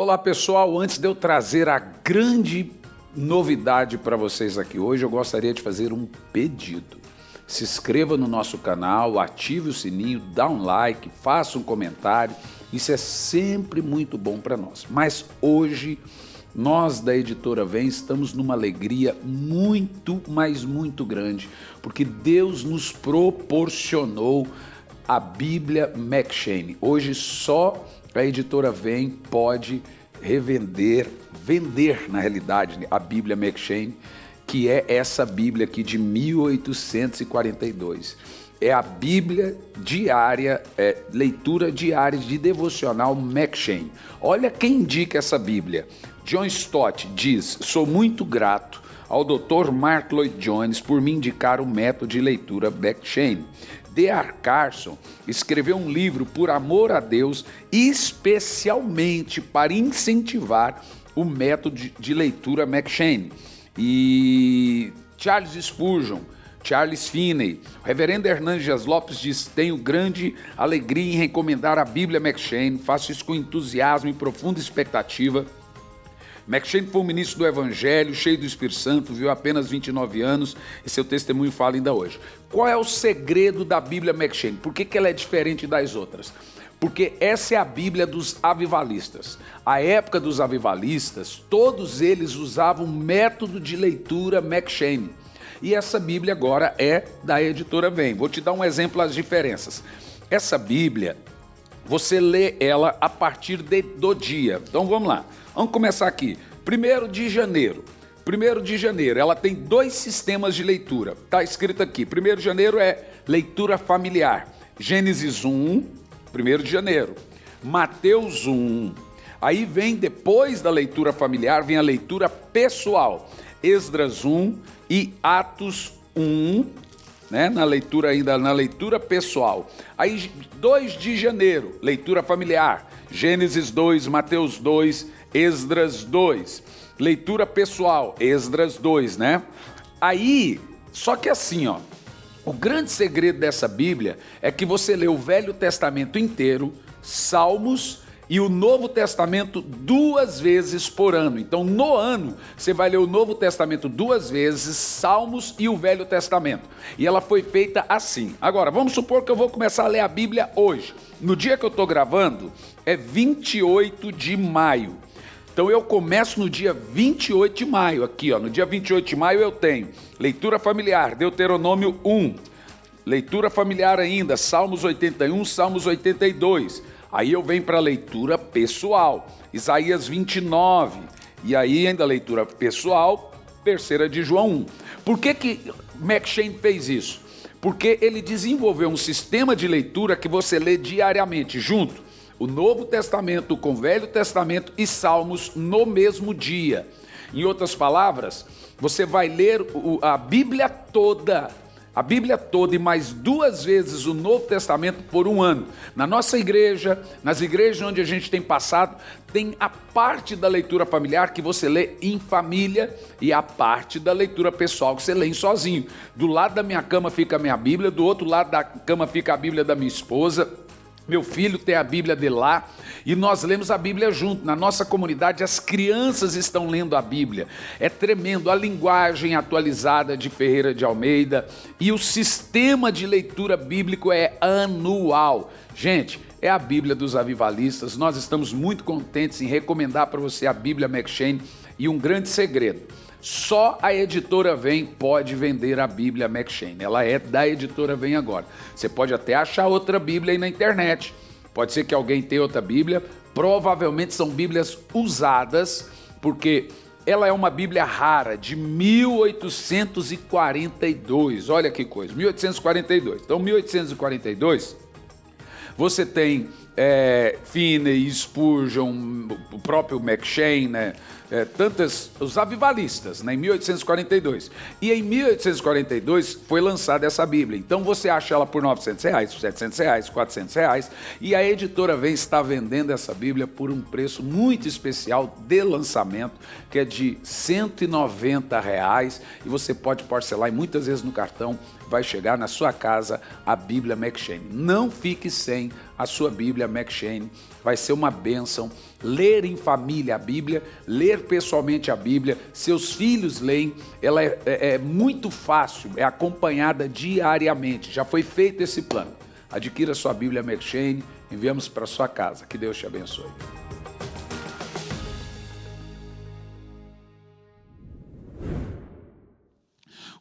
Olá pessoal, antes de eu trazer a grande novidade para vocês aqui hoje, eu gostaria de fazer um pedido. Se inscreva no nosso canal, ative o sininho, dá um like, faça um comentário, isso é sempre muito bom para nós. Mas hoje, nós da Editora Vem estamos numa alegria muito, mas muito grande, porque Deus nos proporcionou a Bíblia M'Cheyne. Hoje só a Editora Vem pode vender na realidade a Bíblia M'Cheyne, que é essa Bíblia aqui de 1842. É a Bíblia diária, leitura diária de devocional M'Cheyne. Olha quem indica essa Bíblia. John Stott diz: sou muito grato ao Dr. Mark Lloyd Jones por me indicar o método de leitura M'Cheyne. D.A. Carson escreveu um livro por amor a Deus, especialmente para incentivar o método de leitura M'Cheyne. E Charles Spurgeon, Charles Finney, o reverendo Hernandes Dias Lopes diz: tenho grande alegria em recomendar a Bíblia M'Cheyne, faço isso com entusiasmo e profunda expectativa. M'Cheyne foi um ministro do Evangelho, cheio do Espírito Santo, viveu apenas 29 anos e seu testemunho fala ainda hoje. Qual é o segredo da Bíblia M'Cheyne? Por que ela é diferente das outras? Porque essa é a Bíblia dos avivalistas. A época dos avivalistas, todos eles usavam o método de leitura M'Cheyne. E essa Bíblia agora é da Editora Vem. Vou te dar um exemplo das diferenças. Essa Bíblia, você lê ela a partir do dia. Então vamos lá. Vamos começar aqui. 1º de janeiro. 1º de janeiro, ela tem 2 sistemas de leitura. Está escrito aqui. 1º de janeiro é leitura familiar. Gênesis 1, 1º de janeiro. Mateus 1. Aí vem, depois da leitura familiar, vem a leitura pessoal. Esdras 1 e Atos 1, né? Na leitura pessoal. Aí 2 de janeiro, leitura familiar. Gênesis 2, Mateus 2, Esdras 2. Leitura pessoal, Esdras 2, né? Aí, só que assim, ó, o grande segredo dessa Bíblia é que você lê o Velho Testamento inteiro, Salmos e o Novo Testamento 2 vezes por ano. Então, no ano, você vai ler o Novo Testamento 2 vezes, Salmos e o Velho Testamento. E ela foi feita assim. Agora, vamos supor que eu vou começar a ler a Bíblia hoje. No dia que eu estou gravando, é 28 de maio. Então eu começo no dia 28 de maio, aqui ó, no dia 28 de maio eu tenho leitura familiar, Deuteronômio 1, leitura familiar ainda, Salmos 81, Salmos 82, aí eu venho para a leitura pessoal, Isaías 29, e aí ainda leitura pessoal, 3ª de João 1. Por que M'Cheyne fez isso? Porque ele desenvolveu um sistema de leitura que você lê diariamente, junto o Novo Testamento com o Velho Testamento e Salmos no mesmo dia. Em outras palavras, você vai ler a Bíblia toda e mais 2 vezes o Novo Testamento por um ano. Na nossa igreja, nas igrejas onde a gente tem passado, tem a parte da leitura familiar que você lê em família e a parte da leitura pessoal que você lê sozinho. Do lado da minha cama fica a minha Bíblia, do outro lado da cama fica a Bíblia da minha esposa. Meu filho tem a Bíblia de lá e nós lemos a Bíblia junto. Na nossa comunidade, as crianças estão lendo a Bíblia. É tremendo a linguagem atualizada de Ferreira de Almeida e o sistema de leitura bíblico é anual. Gente, é a Bíblia dos avivalistas. Nós estamos muito contentes em recomendar para você a Bíblia M'Cheyne e um grande segredo. Só a Editora Vem pode vender a Bíblia M'Cheyne. Ela é da Editora Vem agora. Você pode até achar outra Bíblia aí na internet. Pode ser que alguém tenha outra Bíblia. Provavelmente são Bíblias usadas, porque ela é uma Bíblia rara, de 1842. Olha que coisa, 1842. Então, 1842, você tem Finney, Spurgeon, o próprio M'Cheyne, né? Os avivalistas, né? Em 1842. E em 1842 foi lançada essa Bíblia. Então você acha ela por R$900, R$700, R$400. E a Editora Vem está vendendo essa Bíblia por um preço muito especial de lançamento, que é de R$190. E você pode parcelar e muitas vezes no cartão vai chegar na sua casa a Bíblia M'Cheyne. Não fique sem a sua Bíblia McShane. Vai ser uma bênção. Ler em família a Bíblia, ler pessoalmente a Bíblia, seus filhos leem, ela é muito fácil, é acompanhada diariamente. Já foi feito esse plano. Adquira sua Bíblia McShane, enviamos para sua casa. Que Deus te abençoe.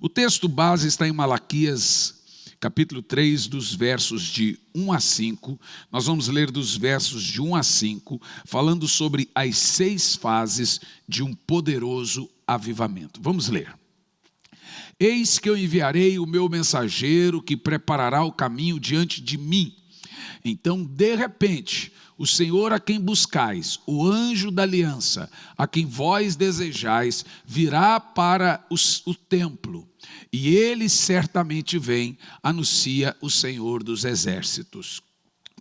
O texto base está em Malaquias, capítulo 3, dos versos de 1 a 5. Nós vamos ler dos versos de 1 a 5, falando sobre as 6 fases de um poderoso avivamento. Vamos ler. Eis que eu enviarei o meu mensageiro que preparará o caminho diante de mim. Então, de repente, o Senhor a quem buscais, o anjo da aliança, a quem vós desejais, virá para o templo. E ele certamente vem, anuncia o Senhor dos exércitos.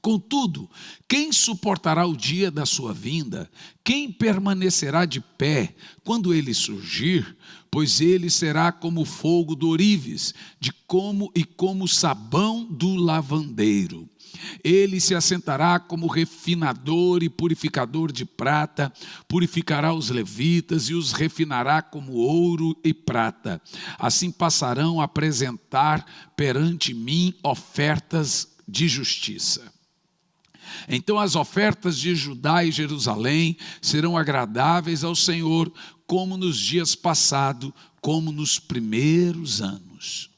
Contudo, quem suportará o dia da sua vinda? Quem permanecerá de pé quando ele surgir? Pois ele será como o fogo do ourives, como o sabão do lavandeiro. Ele se assentará como refinador e purificador de prata, purificará os levitas e os refinará como ouro e prata. Assim passarão a apresentar perante mim ofertas de justiça. Então as ofertas de Judá e Jerusalém serão agradáveis ao Senhor, como nos dias passados, como nos primeiros anos.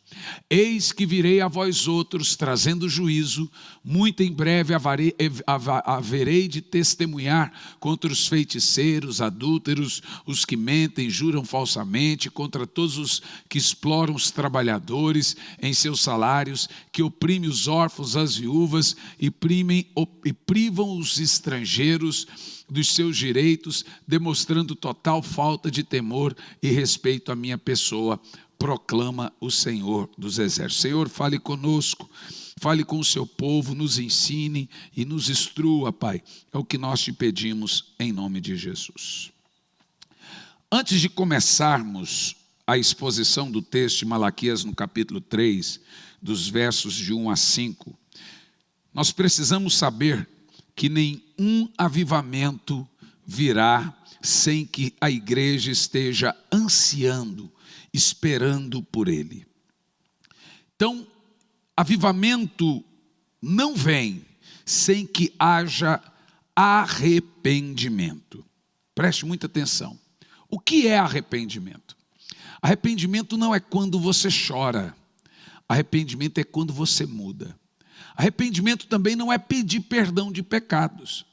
Eis que virei a vós outros, trazendo juízo, muito em breve haverei de testemunhar contra os feiticeiros, adúlteros, os que mentem, juram falsamente, contra todos os que exploram os trabalhadores em seus salários, que oprimem os órfãos, as viúvas, e privam os estrangeiros dos seus direitos, demonstrando total falta de temor e respeito à minha pessoa, proclama o Senhor dos exércitos. Senhor, fale conosco, fale com o seu povo, nos ensine e nos instrua, Pai. É o que nós te pedimos em nome de Jesus. Antes de começarmos a exposição do texto de Malaquias no capítulo 3, dos versos de 1 a 5, nós precisamos saber que nenhum avivamento virá sem que a igreja esteja ansiando, esperando por ele. Então, avivamento não vem sem que haja arrependimento. Preste muita atenção. O que é arrependimento? Arrependimento não é quando você chora. Arrependimento é quando você muda. Arrependimento também não é pedir perdão de pecados.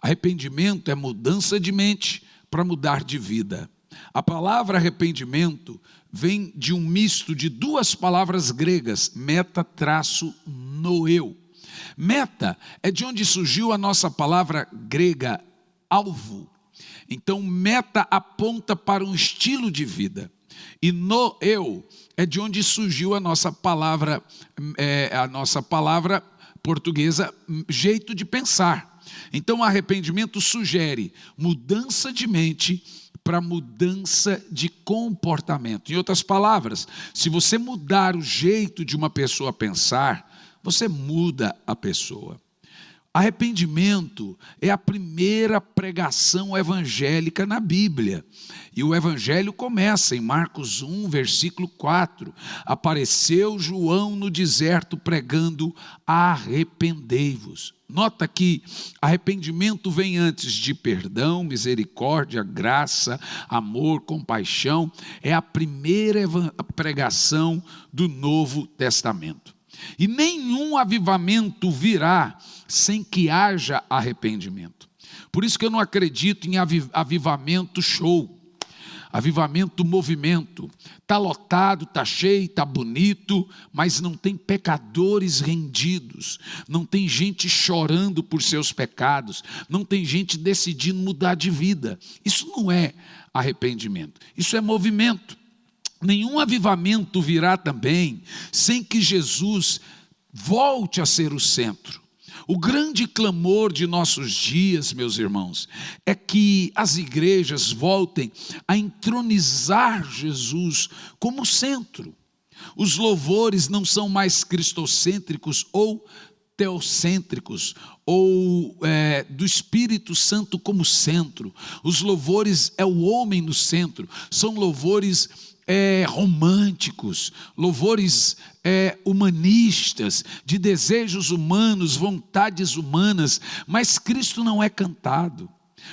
Arrependimento é mudança de mente para mudar de vida. A palavra arrependimento vem de um misto de duas palavras gregas, meta-noeu. Meta é de onde surgiu a nossa palavra grega, alvo. Então, meta aponta para um estilo de vida. E noeu é de onde surgiu a nossa palavra portuguesa, jeito de pensar. Então, arrependimento sugere mudança de mente para mudança de comportamento. Em outras palavras, se você mudar o jeito de uma pessoa pensar, você muda a pessoa. Arrependimento é a primeira pregação evangélica na Bíblia. E o evangelho começa em Marcos 1, versículo 4. Apareceu João no deserto pregando: arrependei-vos. Nota que arrependimento vem antes de perdão, misericórdia, graça, amor, compaixão. É a primeira pregação do Novo Testamento. E nenhum avivamento virá sem que haja arrependimento. Por isso que eu não acredito em avivamento show. Avivamento movimento. Está lotado, está cheio, está bonito, mas não tem pecadores rendidos. Não tem gente chorando por seus pecados. Não tem gente decidindo mudar de vida. Isso não é arrependimento. Isso é movimento. Nenhum avivamento virá também sem que Jesus volte a ser o centro. O grande clamor de nossos dias, meus irmãos, é que as igrejas voltem a entronizar Jesus como centro. Os louvores não são mais cristocêntricos ou teocêntricos, ou do Espírito Santo como centro. Os louvores é o homem no centro, são louvores românticos, louvores humanistas, de desejos humanos, vontades humanas, mas Cristo não é cantado.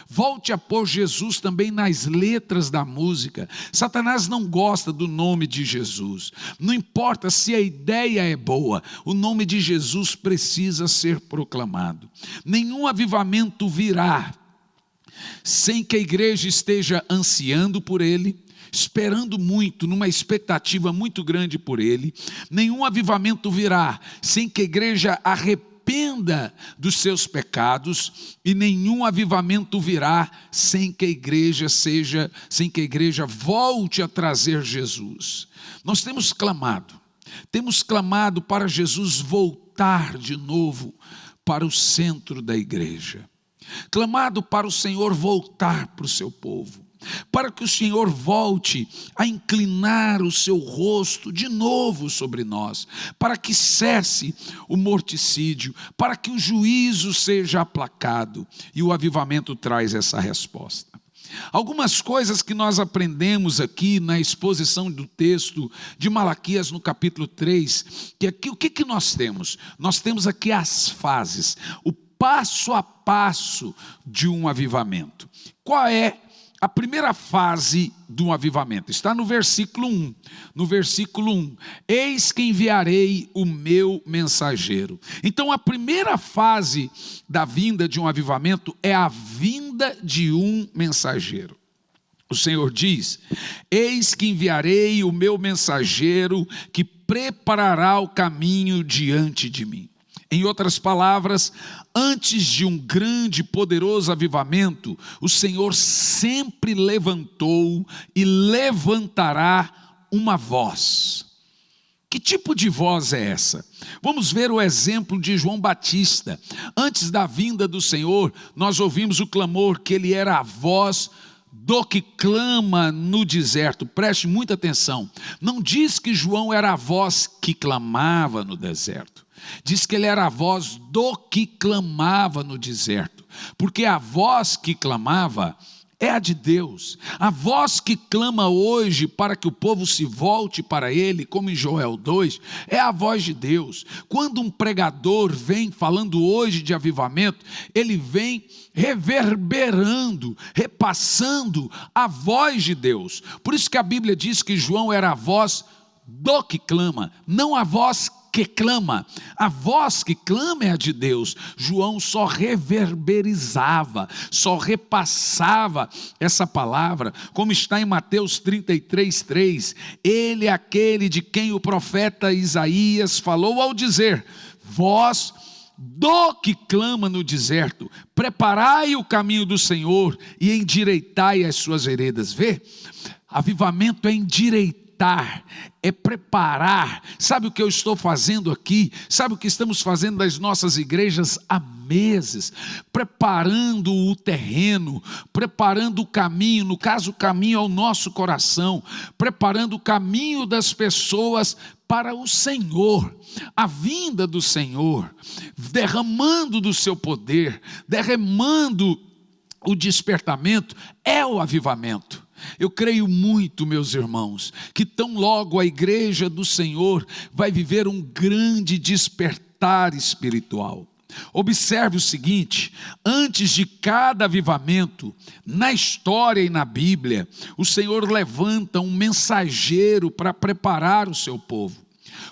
Volte a pôr Jesus também nas letras da música. Satanás não gosta do nome de Jesus. Não importa se a ideia é boa, o nome de Jesus precisa ser proclamado. Nenhum avivamento virá sem que a igreja esteja ansiando por ele, esperando muito, numa expectativa muito grande por ele. Nenhum avivamento virá sem que a igreja arrependa dos seus pecados, e nenhum avivamento virá sem que a igreja volte a trazer Jesus. Nós temos clamado para Jesus voltar de novo para o centro da igreja, clamado para o Senhor voltar para o seu povo, para que o Senhor volte a inclinar o seu rosto de novo sobre nós, para que cesse o morticídio, para que o juízo seja aplacado, e o avivamento traz essa resposta. Algumas coisas que nós aprendemos aqui na exposição do texto de Malaquias no capítulo 3, que aqui o que nós temos? Nós temos aqui as fases, o passo a passo de um avivamento. Qual é a primeira fase do avivamento? Está no versículo 1. No versículo 1, eis que enviarei o meu mensageiro. Então a primeira fase da vinda de um avivamento é a vinda de um mensageiro. O Senhor diz: eis que enviarei o meu mensageiro, que preparará o caminho diante de mim. Em outras palavras, antes de um grande e poderoso avivamento, o Senhor sempre levantou e levantará uma voz. Que tipo de voz é essa? Vamos ver o exemplo de João Batista. Antes da vinda do Senhor, nós ouvimos o clamor que ele era a voz do que clama no deserto. Preste muita atenção. Não diz que João era a voz que clamava no deserto. Diz que ele era a voz do que clamava no deserto, porque a voz que clamava é a de Deus. A voz que clama hoje para que o povo se volte para ele, como em Joel 2, é a voz de Deus. Quando um pregador vem falando hoje de avivamento, ele vem reverberando, repassando a voz de Deus. Por isso que a Bíblia diz que João era a voz do que clama, não a voz que clama. A voz que clama é a de Deus. João só reverberizava, só repassava essa palavra, como está em Mateus 33:3. Ele é aquele de quem o profeta Isaías falou ao dizer: voz do que clama no deserto, preparai o caminho do Senhor e endireitai as suas veredas. Vê? Avivamento é endireitar, é preparar. Sabe o que eu estou fazendo aqui? Sabe o que estamos fazendo nas nossas igrejas há meses? Preparando o terreno, preparando o caminho, no caso o caminho é o nosso coração, preparando o caminho das pessoas para o Senhor, a vinda do Senhor, derramando do seu poder, derramando o despertamento, é o avivamento. Eu creio muito, meus irmãos, que tão logo a igreja do Senhor vai viver um grande despertar espiritual. Observe o seguinte: antes de cada avivamento, na história e na Bíblia, o Senhor levanta um mensageiro para preparar o seu povo.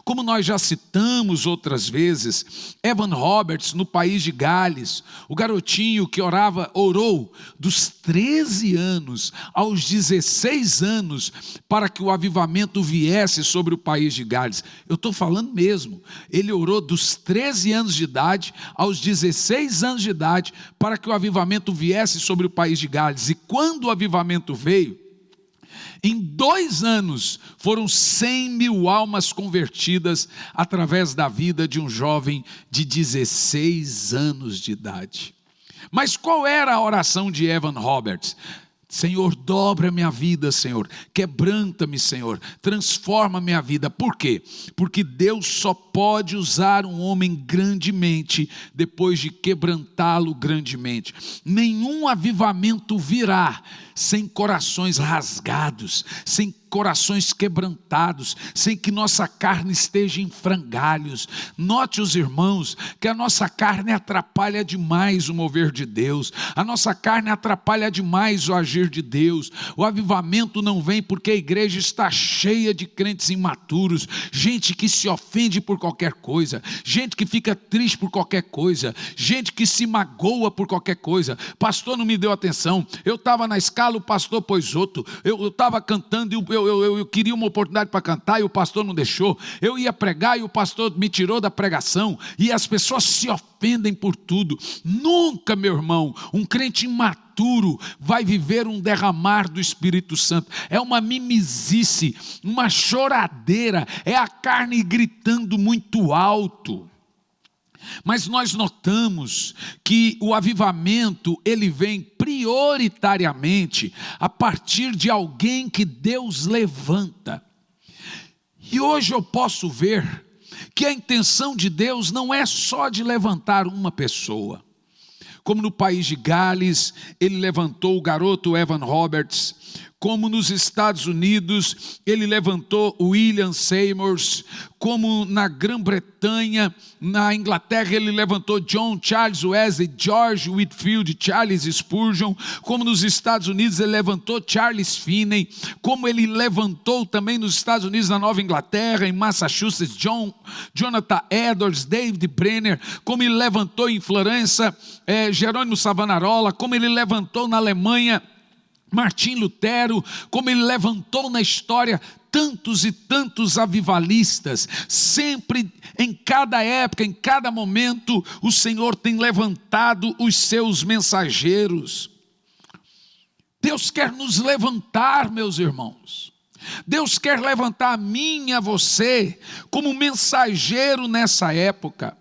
Como nós já citamos outras vezes, Evan Roberts, no país de Gales, o garotinho que orou dos 13 anos aos 16 anos para que o avivamento viesse sobre o país de Gales. Eu estou falando mesmo, ele orou dos 13 anos de idade aos 16 anos de idade para que o avivamento viesse sobre o país de Gales. E quando o avivamento veio, em 2 anos, foram 100 mil almas convertidas através da vida de um jovem de 16 anos de idade. Mas qual era a oração de Evan Roberts? Senhor, dobra minha vida, Senhor, quebranta-me, Senhor, transforma minha vida. Por quê? Porque Deus só pode usar um homem grandemente depois de quebrantá-lo grandemente. Nenhum avivamento virá sem corações rasgados, sem corações quebrantados, sem que nossa carne esteja em frangalhos. Note, os irmãos, que a nossa carne atrapalha demais o mover de Deus, a nossa carne atrapalha demais o agir de Deus. O avivamento não vem porque a igreja está cheia de crentes imaturos, gente que se ofende por qualquer coisa, gente que fica triste por qualquer coisa, gente que se magoa por qualquer coisa. Pastor não me deu atenção, eu estava na escala, o pastor pôs outro, eu estava cantando e eu queria uma oportunidade para cantar e o pastor não deixou, eu ia pregar e o pastor me tirou da pregação, e as pessoas se ofendem por tudo. Nunca, meu irmão, um crente imaturo vai viver um derramar do Espírito Santo. É uma mimizice, uma choradeira, é a carne gritando muito alto. Mas nós notamos que o avivamento, ele vem prioritariamente a partir de alguém que Deus levanta. E hoje eu posso ver que a intenção de Deus não é só de levantar uma pessoa. Como no país de Gales, ele levantou o garoto Evan Roberts. Como nos Estados Unidos, ele levantou William Seymour. Como na Grã-Bretanha, na Inglaterra, ele levantou John Charles Wesley, George Whitefield, Charles Spurgeon. Como nos Estados Unidos, ele levantou Charles Finney. Como ele levantou também nos Estados Unidos, na Nova Inglaterra, em Massachusetts, Jonathan Edwards, David Brenner. Como ele levantou em Florença, Jerônimo Savonarola. Como ele levantou na Alemanha, Martim Lutero. Como ele levantou na história tantos e tantos avivalistas. Sempre, em cada época, em cada momento, o Senhor tem levantado os seus mensageiros. Deus quer nos levantar, meus irmãos. Deus quer levantar a mim e a você como mensageiro nessa época.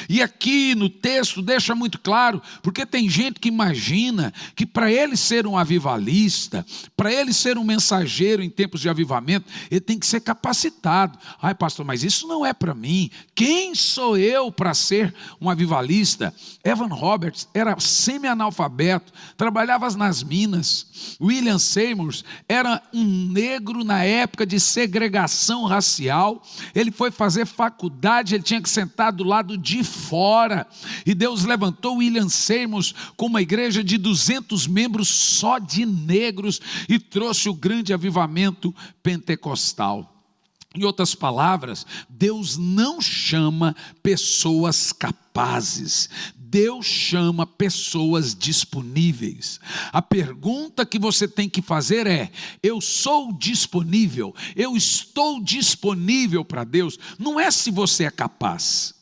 E aqui no texto deixa muito claro, porque tem gente que imagina que para ele ser um avivalista, para ele ser um mensageiro em tempos de avivamento, ele tem que ser capacitado. Ai, pastor, mas isso não é para mim. Quem sou eu para ser um avivalista? Evan Roberts era semi-analfabeto, trabalhava nas minas. William Seymour era um negro na época de segregação racial. Ele foi fazer faculdade, ele tinha que sentar do lado de fora, e Deus levantou William Seymour com uma igreja de 200 membros só de negros, e trouxe o grande avivamento pentecostal. Em outras palavras, Deus não chama pessoas capazes, Deus chama pessoas disponíveis. A pergunta que você tem que fazer é: eu sou disponível? Eu estou disponível para Deus? Não é se você é capaz.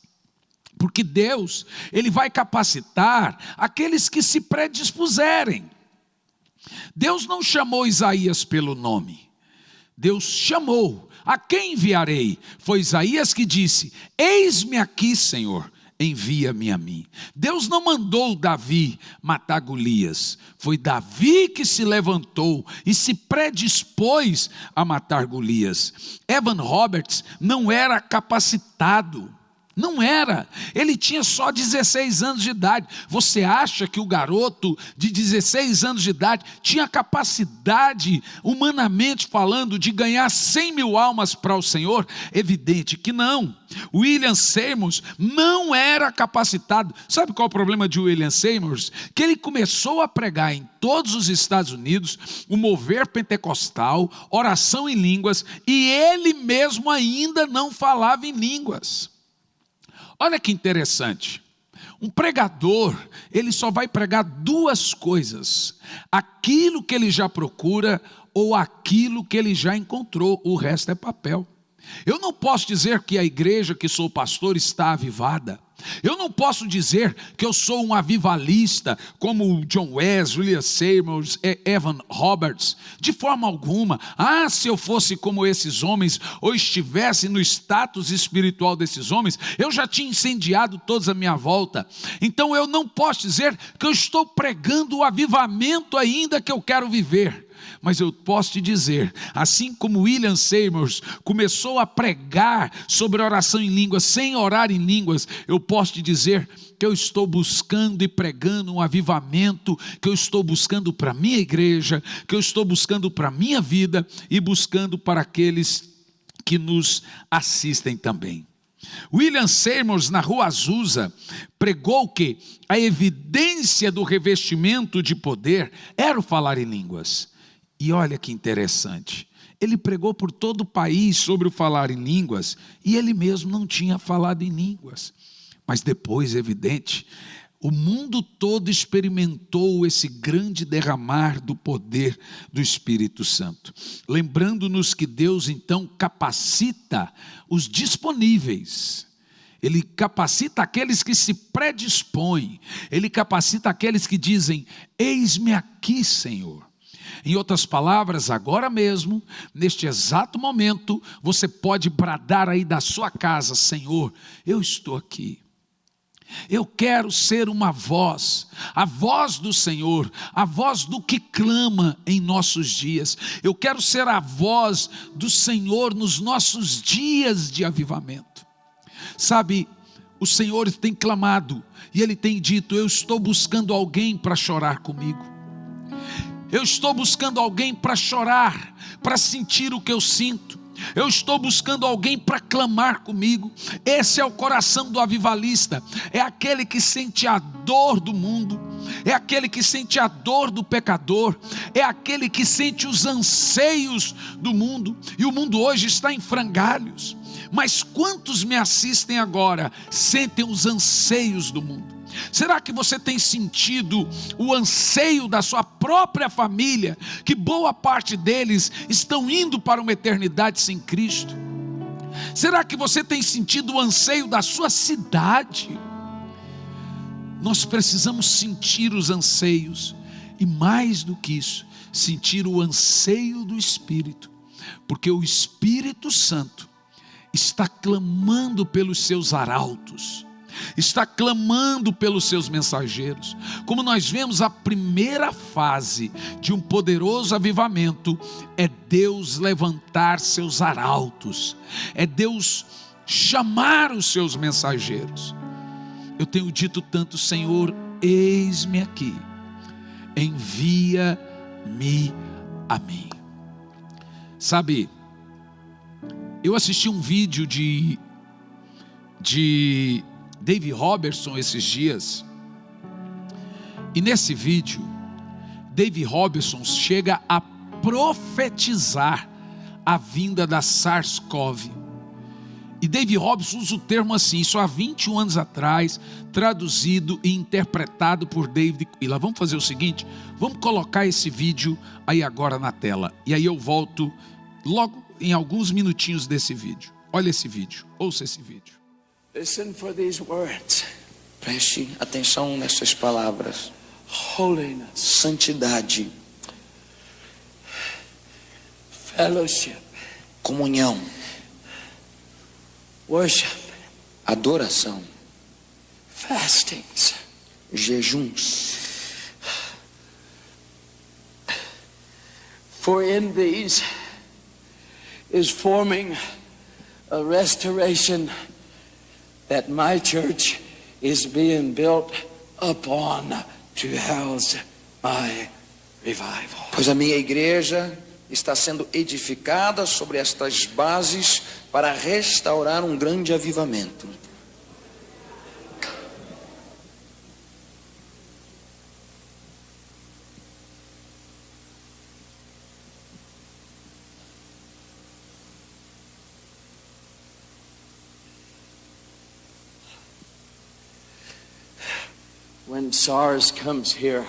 Porque Deus, Ele vai capacitar aqueles que se predispuserem. Deus não chamou Isaías pelo nome. Deus chamou. A quem enviarei? Foi Isaías que disse: eis-me aqui, Senhor, envia-me a mim. Deus não mandou Davi matar Golias. Foi Davi que se levantou e se predispôs a matar Golias. Evan Roberts não era capacitado. Não era, ele tinha só 16 anos de idade. Você acha que o garoto de 16 anos de idade tinha capacidade, humanamente falando, de ganhar 100 mil almas para o Senhor? Evidente que não. William Seymour não era capacitado. Sabe qual é o problema de William Seymour? Que ele começou a pregar em todos os Estados Unidos o mover pentecostal, oração em línguas, e ele mesmo ainda não falava em línguas. Olha que interessante, um pregador, ele só vai pregar duas coisas: aquilo que ele já procura ou aquilo que ele já encontrou, o resto é papel. Eu não posso dizer que a igreja que sou pastor está avivada, Eu não posso dizer que eu sou um avivalista como John Wesley, William Seymour, Evan Roberts, de forma alguma. Se eu fosse como esses homens, ou estivesse no status espiritual desses homens, eu já tinha incendiado todos à minha volta. Então eu não posso dizer que eu estou pregando o avivamento ainda que eu quero viver. Mas eu posso te dizer, assim como William Seymour começou a pregar sobre oração em línguas, sem orar em línguas, eu posso te dizer que eu estou buscando e pregando um avivamento, que eu estou buscando para a minha igreja, que eu estou buscando para a minha vida e buscando para aqueles que nos assistem também. William Seymour, na Rua Azusa, pregou que a evidência do revestimento de poder era o falar em línguas. E olha que interessante, ele pregou por todo o país sobre o falar em línguas, e ele mesmo não tinha falado em línguas. Mas depois, evidente, o mundo todo experimentou esse grande derramar do poder do Espírito Santo. Lembrando-nos que Deus então capacita os disponíveis. Ele capacita aqueles que se predispõem. Ele capacita aqueles que dizem: eis-me aqui, Senhor. Em outras palavras, agora mesmo, neste exato momento, você pode bradar aí da sua casa: Senhor, eu estou aqui. Eu quero ser uma voz, a voz do Senhor, a voz do que clama em nossos dias. Eu quero ser a voz do Senhor nos nossos dias de avivamento. Sabe, o Senhor tem clamado e Ele tem dito: eu estou buscando alguém para chorar comigo. Eu estou buscando alguém para chorar, para sentir o que eu sinto. Eu estou buscando alguém para clamar comigo. Esse é o coração do avivalista. É aquele que sente a dor do mundo. É aquele que sente a dor do pecador. É aquele que sente os anseios do mundo. E o mundo hoje está em frangalhos. Mas quantos me assistem agora sentem os anseios do mundo? Será que você tem sentido o anseio da sua própria família, que boa parte deles estão indo para uma eternidade sem Cristo? Será que você tem sentido o anseio da sua cidade? Nós precisamos sentir os anseios, e mais do que isso, sentir o anseio do Espírito, porque o Espírito Santo está clamando pelos seus arautos, está clamando pelos seus mensageiros. Como nós vemos, a primeira fase de um poderoso avivamento é Deus levantar seus arautos, é Deus chamar os seus mensageiros. Eu tenho dito tanto: Senhor, eis-me aqui, envia-me a mim. Sabe, eu assisti um vídeo de David Robertson esses dias, e nesse vídeo David Robertson chega a profetizar a vinda da SARS-CoV. E David Robertson usa o termo assim, isso há 21 anos atrás, traduzido e interpretado por David Quilla. Vamos fazer o seguinte, vamos colocar esse vídeo aí agora na tela, e aí eu volto logo em alguns minutinhos desse vídeo. Olha esse vídeo, ouça esse vídeo. Listen for these words. Preste atenção nessas palavras: Holiness, santidade, fellowship, comunhão, worship, adoração, fastings, jejuns. For in these is forming a restoration that my church is being built upon to house my revival. Pois a minha igreja está sendo edificada sobre estas bases para restaurar um grande avivamento. When SARS comes here,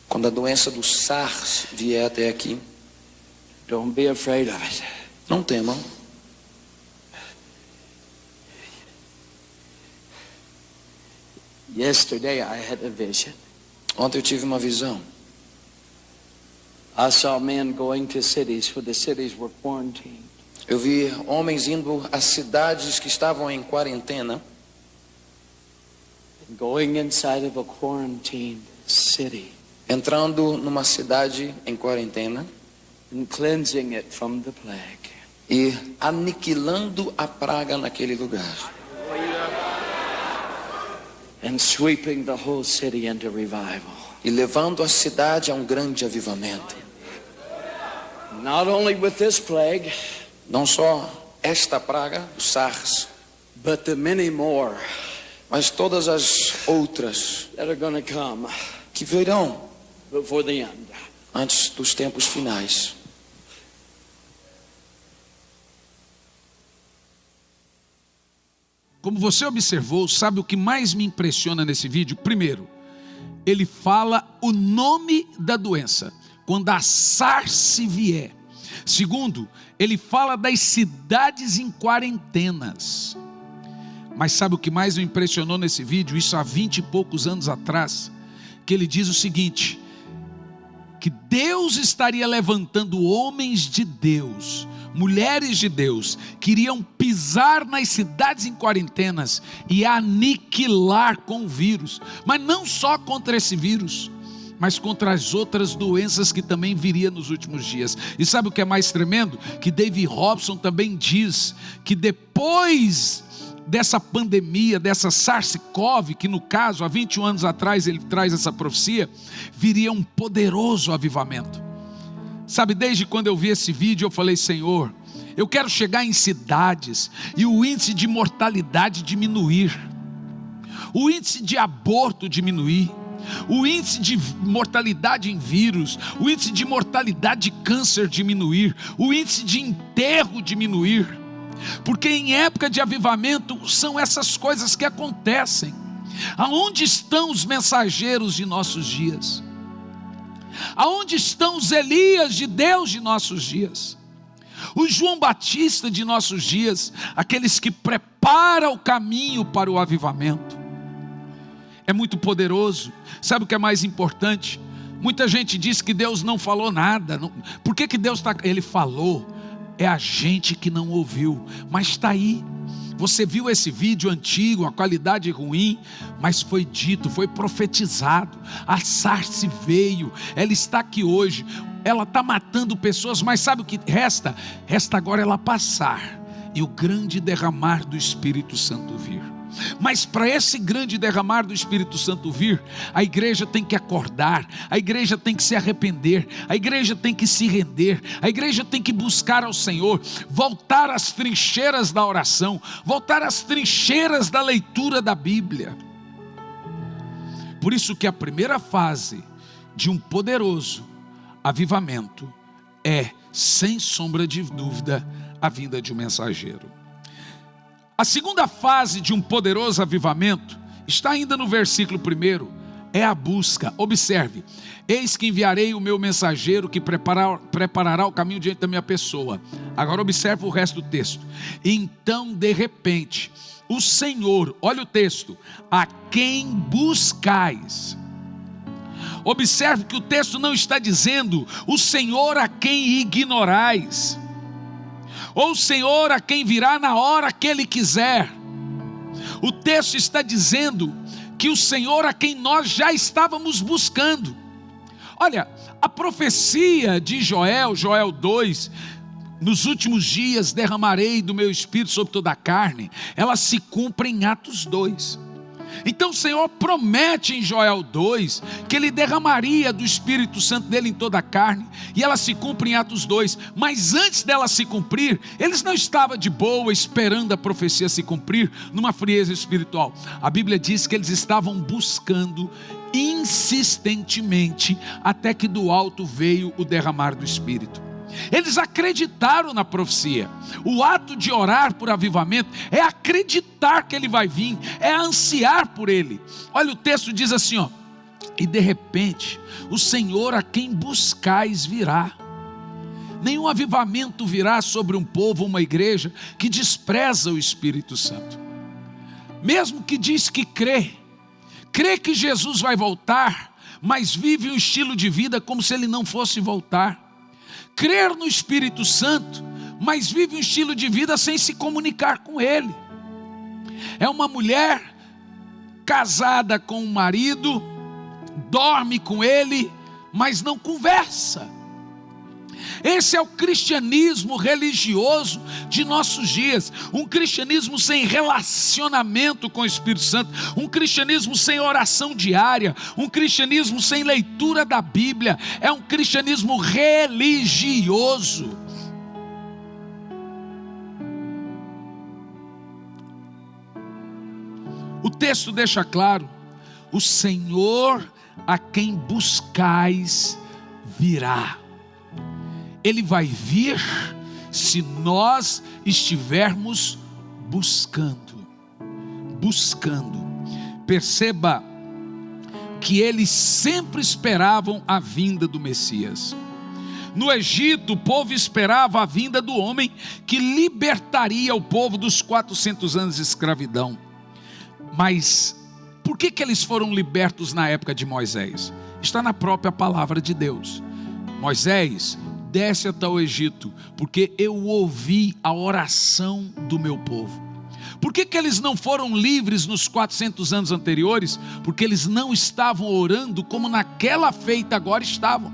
Quando a doença do SARS vier até aqui, don't be afraid of it. não temam. Yesterday I had a vision. Ontem eu tive uma visão. I saw men going to cities where the cities were quarantined. Eu vi homens indo a cidades que estavam em quarentena, Going inside of a quarantined city entrando numa cidade em quarentena and cleansing it from the plague. e aniquilando a praga naquele lugar. And sweeping the whole city into revival. E levando a cidade a um grande avivamento. Not only with this plague, Não só esta praga, o SARS, but the many more mas todas as outras that are going to come que virão before the end. antes dos tempos finais. Como você observou, sabe o que mais me impressiona nesse vídeo? Primeiro, ele fala o nome da doença, quando a SARS vier. Segundo, ele fala das cidades em quarentenas. Mas sabe o que mais me impressionou nesse vídeo? Isso há 20 e poucos anos atrás, que ele diz o seguinte, que Deus estaria levantando homens de Deus, mulheres de Deus, que iriam pisar nas cidades em quarentenas e aniquilar com o vírus, mas não só contra esse vírus, mas contra as outras doenças que também viria nos últimos dias. E sabe o que é mais tremendo? Que David Robson também diz que depois dessa pandemia, dessa SARS-CoV, que no caso, há 21 anos atrás ele traz essa profecia, viria um poderoso avivamento. Sabe, desde quando eu vi esse vídeo eu falei, Senhor, eu quero chegar em cidades e o índice de mortalidade diminuir, o índice de aborto diminuir, o índice de mortalidade em vírus, o índice de mortalidade de câncer diminuir, o índice de enterro diminuir, porque em época de avivamento são essas coisas que acontecem. Aonde estão os mensageiros de nossos dias? Aonde estão os Elias de Deus de nossos dias? O João Batista de nossos dias, aqueles que preparam o caminho para o avivamento. É muito poderoso. Sabe o que é mais importante? Muita gente diz que Deus não falou nada. Por que Deus está... Ele falou. É a gente que não ouviu. Mas está aí. Você viu esse vídeo antigo, a qualidade ruim, mas foi dito, foi profetizado. A SARS veio, ela está aqui hoje, ela está matando pessoas, mas sabe o que resta? Resta agora ela passar e o grande derramar do Espírito Santo vir. Mas para esse grande derramar do Espírito Santo vir, a igreja tem que acordar, a igreja tem que se arrepender, a igreja tem que se render, a igreja tem que buscar ao Senhor, voltar às trincheiras da oração, voltar às trincheiras da leitura da Bíblia. Por isso que a primeira fase de um poderoso avivamento é, sem sombra de dúvida, a vinda de um mensageiro. A segunda fase de um poderoso avivamento está ainda no versículo 1, é a busca. Observe, eis que enviarei o meu mensageiro que preparará o caminho diante da minha pessoa. Agora observe o resto do texto. Então de repente, o Senhor, olha o texto, a quem buscais. Observe que o texto não está dizendo o Senhor a quem ignorais, ou o Senhor a quem virá na hora que Ele quiser. O texto está dizendo que o Senhor a quem nós já estávamos buscando. Olha, a profecia de Joel 2, nos últimos dias derramarei do meu Espírito sobre toda a carne, ela se cumpre em Atos 2. Então o Senhor promete em Joel 2 que Ele derramaria do Espírito Santo dele em toda a carne, e ela se cumpre em Atos 2, mas antes dela se cumprir, eles não estavam de boa esperando a profecia se cumprir numa frieza espiritual. A Bíblia diz que eles estavam buscando insistentemente, até que do alto veio o derramar do Espírito. Eles acreditaram na profecia. O ato de orar por avivamento é acreditar que ele vai vir, é ansiar por ele. Olha, o texto diz assim, ó, e de repente o Senhor a quem buscais virá. Nenhum avivamento virá sobre um povo, uma igreja que despreza o Espírito Santo. Mesmo que diz que crê crê que Jesus vai voltar, mas vive um estilo de vida como se ele não fosse voltar. Crer no Espírito Santo, mas vive um estilo de vida sem se comunicar com ele. É uma mulher casada com um marido, dorme com ele, mas não conversa. Esse é o cristianismo religioso de nossos dias, um cristianismo sem relacionamento com o Espírito Santo, um cristianismo sem oração diária, um cristianismo sem leitura da Bíblia, é um cristianismo religioso. O texto deixa claro: o Senhor a quem buscais virá. Ele vai vir se nós estivermos buscando. Perceba que eles sempre esperavam a vinda do Messias. No Egito, o povo esperava a vinda do homem que libertaria o povo dos 400 anos de escravidão. Mas por que eles foram libertos na época de Moisés? Está na própria palavra de Deus. Moisés, desce até o Egito, porque eu ouvi a oração do meu povo. Por que eles não foram livres nos 400 anos anteriores? Porque eles não estavam orando como naquela feita agora estavam.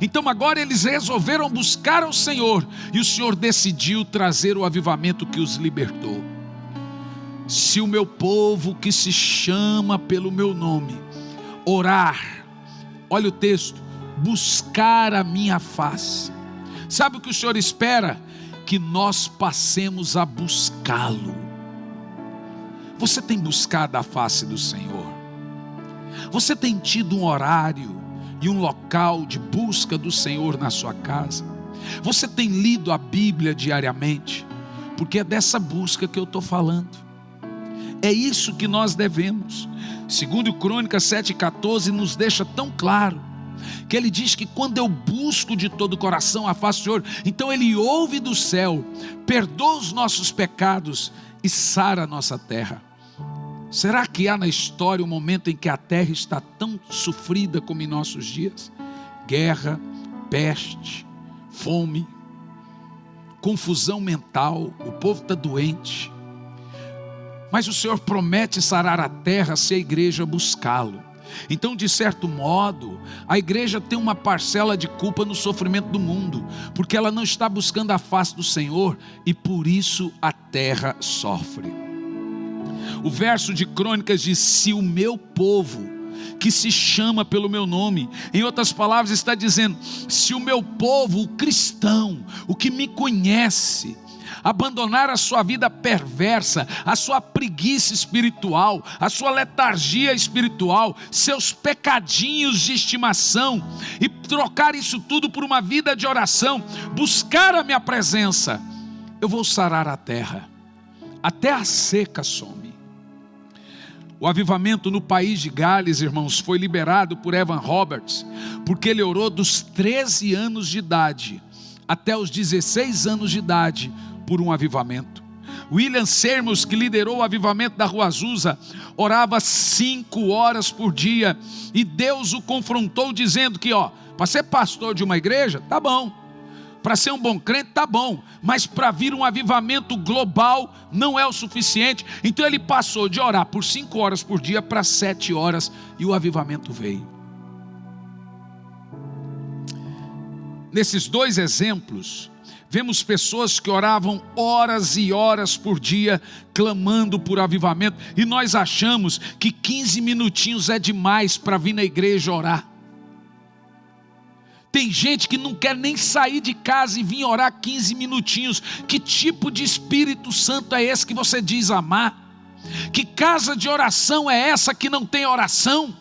Então agora eles resolveram buscar ao Senhor, e o Senhor decidiu trazer o avivamento que os libertou. Se o meu povo que se chama pelo meu nome orar, olha o texto, buscar a minha face. Sabe o que o Senhor espera? Que nós passemos a buscá-lo. Você tem buscado a face do Senhor? Você tem tido um horário e um local de busca do Senhor na sua casa? Você tem lido a Bíblia diariamente? Porque é dessa busca que eu estou falando. É isso que nós devemos. Segundo Crônicas 7,14 nos deixa tão claro, que ele diz que quando eu busco de todo o coração a face do Senhor, então ele ouve do céu, perdoa os nossos pecados e sara a nossa terra. Será que há na história um momento em que a terra está tão sofrida como em nossos dias? Guerra, peste, fome, confusão mental, o povo está doente. Mas o Senhor promete sarar a terra se a igreja buscá-lo. Então, de certo modo, a igreja tem uma parcela de culpa no sofrimento do mundo, porque ela não está buscando a face do Senhor, e por isso a terra sofre. O verso de Crônicas diz: se o meu povo, que se chama pelo meu nome, em outras palavras está dizendo, se o meu povo, o cristão, o que me conhece, abandonar a sua vida perversa, a sua preguiça espiritual, a sua letargia espiritual, seus pecadinhos de estimação, e trocar isso tudo por uma vida de oração, buscar a minha presença, eu vou sarar a terra, até a seca some. O avivamento no país de Gales, irmãos, foi liberado por Evan Roberts, porque ele orou dos 13 anos de idade até os 16 anos de idade, por um avivamento. William Seymour, que liderou o avivamento da Rua Azusa, orava 5 horas por dia, e Deus o confrontou dizendo que, para ser pastor de uma igreja, tá bom, para ser um bom crente, tá bom, mas para vir um avivamento global, não é o suficiente. Então ele passou de orar por 5 horas por dia para 7 horas, e o avivamento veio. Nesses dois exemplos, vemos pessoas que oravam horas e horas por dia, clamando por avivamento, e nós achamos que 15 minutinhos é demais para vir na igreja orar. Tem gente que não quer nem sair de casa e vir orar 15 minutinhos. Que tipo de Espírito Santo é esse que você diz amar? Que casa de oração é essa que não tem oração?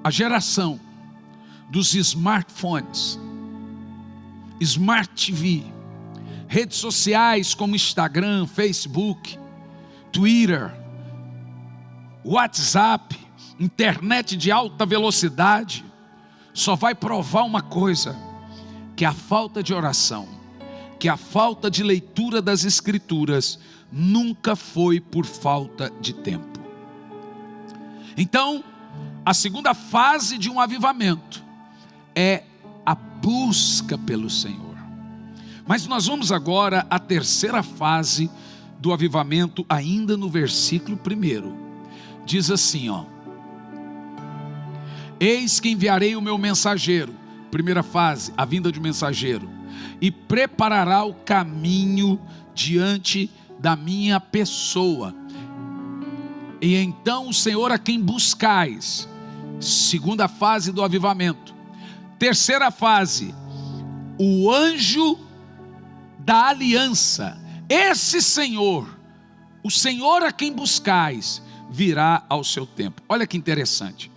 A geração dos smartphones, Smart TV, redes sociais como Instagram, Facebook, Twitter, WhatsApp, internet de alta velocidade, só vai provar uma coisa, que a falta de oração, que a falta de leitura das Escrituras nunca foi por falta de tempo. Então, a segunda fase de um avivamento é a busca pelo Senhor. Mas nós vamos agora à terceira fase do avivamento, ainda no versículo 1. Diz assim, eis que enviarei o meu mensageiro. Primeira fase, a vinda de um mensageiro. E preparará o caminho diante da minha pessoa. E então o Senhor a quem buscais. Segunda fase do avivamento. Terceira fase, o anjo da aliança. Esse Senhor, o Senhor a quem buscais, virá ao seu tempo. Olha que interessante.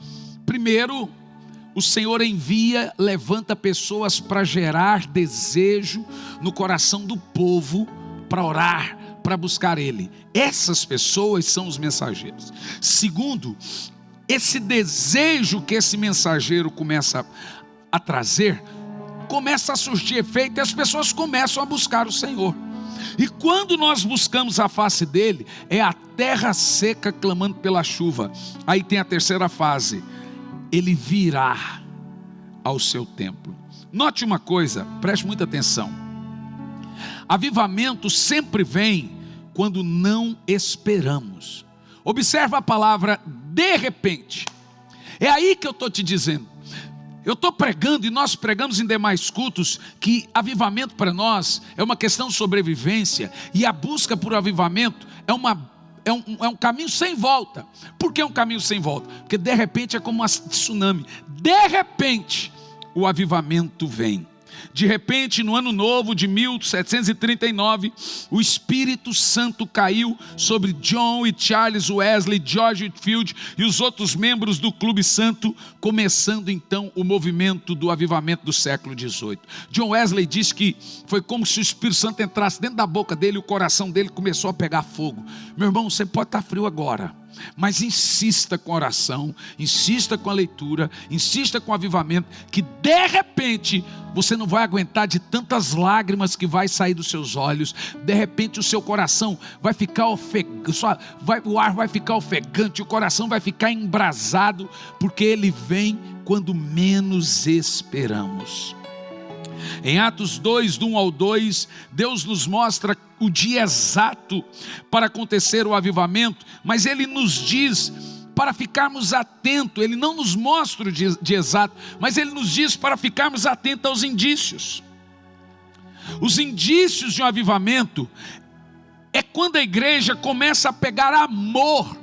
Primeiro, o Senhor envia, levanta pessoas para gerar desejo no coração do povo, para orar, para buscar Ele. Essas pessoas são os mensageiros. Segundo, esse desejo que esse mensageiro começa a trazer, começa a surtir efeito e as pessoas começam a buscar o Senhor. E quando nós buscamos a face dele, é a terra seca clamando pela chuva. Aí tem a terceira fase, ele virá ao seu templo. Note uma coisa, preste muita atenção. Avivamento sempre vem quando não esperamos. Observa a palavra de repente. É aí que eu estou te dizendo. Eu estou pregando e nós pregamos em demais cultos que avivamento para nós é uma questão de sobrevivência, e a busca por avivamento é um caminho sem volta. Por que é um caminho sem volta? Porque de repente é como um tsunami. De repente o avivamento vem. De repente, no ano novo de 1739, o Espírito Santo caiu sobre John e Charles Wesley, George Whitefield e os outros membros do Clube Santo, começando então o movimento do avivamento do século XVIII. John Wesley diz que foi como se o Espírito Santo entrasse dentro da boca dele e o coração dele começou a pegar fogo. Meu irmão, você pode estar frio agora, mas insista com a oração, insista com a leitura, insista com o avivamento, que de repente você não vai aguentar de tantas lágrimas que vai sair dos seus olhos. De repente o seu coração vai ficar o ar vai ficar ofegante, o coração vai ficar embrasado, porque ele vem quando menos esperamos. Em Atos 2, do 1 ao 2, Deus nos mostra o dia exato para acontecer o avivamento, mas Ele nos diz para ficarmos atentos. Ele não nos mostra o dia exato, mas Ele nos diz para ficarmos atentos aos indícios. Os indícios de um avivamento é quando a igreja começa a pegar amor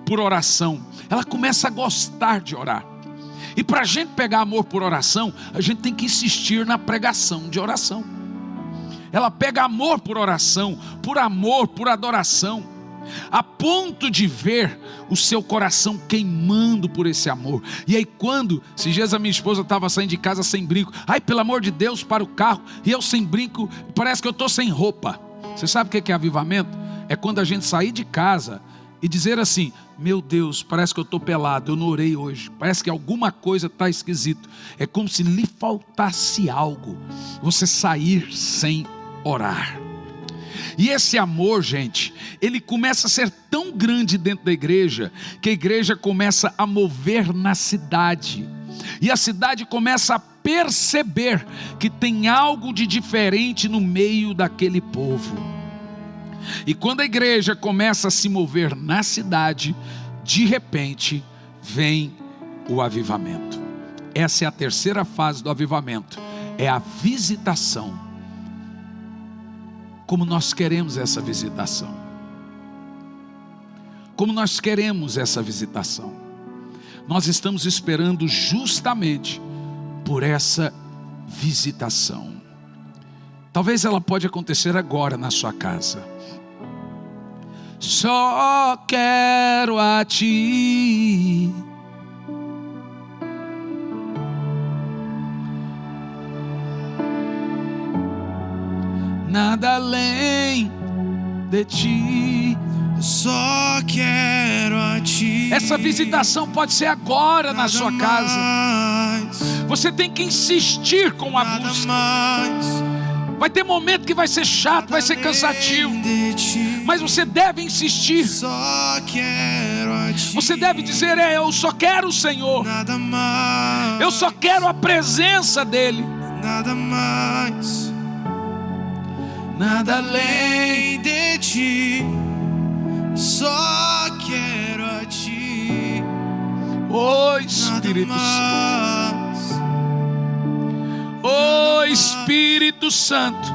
por oração, ela começa a gostar de orar. E para a gente pegar amor por oração, a gente tem que insistir na pregação de oração. Ela pega amor por oração, por amor, por adoração, a ponto de ver o seu coração queimando por esse amor. E aí esses dias a minha esposa estava saindo de casa sem brinco. Ai, pelo amor de Deus, para o carro. E eu sem brinco, parece que eu estou sem roupa. Você sabe o que é avivamento? É quando a gente sair de casa e dizer assim: meu Deus, parece que eu estou pelado, eu não orei hoje, parece que alguma coisa está esquisito. É como se lhe faltasse algo, você sair sem orar. E esse amor, gente, ele começa a ser tão grande dentro da igreja, que a igreja começa a mover na cidade, e a cidade começa a perceber que tem algo de diferente no meio daquele povo. E quando a igreja começa a se mover na cidade, de repente vem o avivamento. Essa é a terceira fase do avivamento, é a visitação. Como nós queremos essa visitação? Como nós queremos essa visitação? Nós estamos esperando justamente por essa visitação. Talvez ela pode acontecer agora na sua casa. Só quero a ti, nada além de ti. Só quero a ti. Essa visitação pode ser agora na sua casa. Você tem que insistir com a busca. Vai ter momento que vai ser chato, vai ser cansativo, mas você deve insistir. Só quero a ti. Você deve dizer: eu só quero o Senhor, Nada mais. eu só quero a presença dEle, Nada mais. nada além. De ti. Só quero a ti. Ô Espírito Santo, ô Espírito Santo.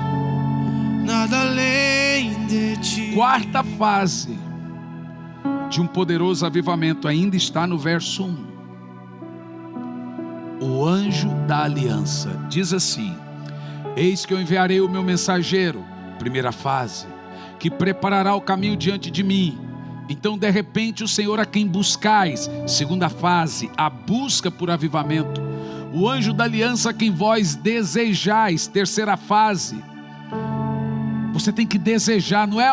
Nada além de ti. Quarta fase de um poderoso avivamento ainda está no verso 1. O anjo da aliança diz assim: eis que eu enviarei o meu mensageiro, primeira fase, que preparará o caminho diante de mim. Então de repente o Senhor a quem buscais, segunda fase, a busca por avivamento. O anjo da aliança a quem vós desejais, terceira fase. Você tem que desejar, não é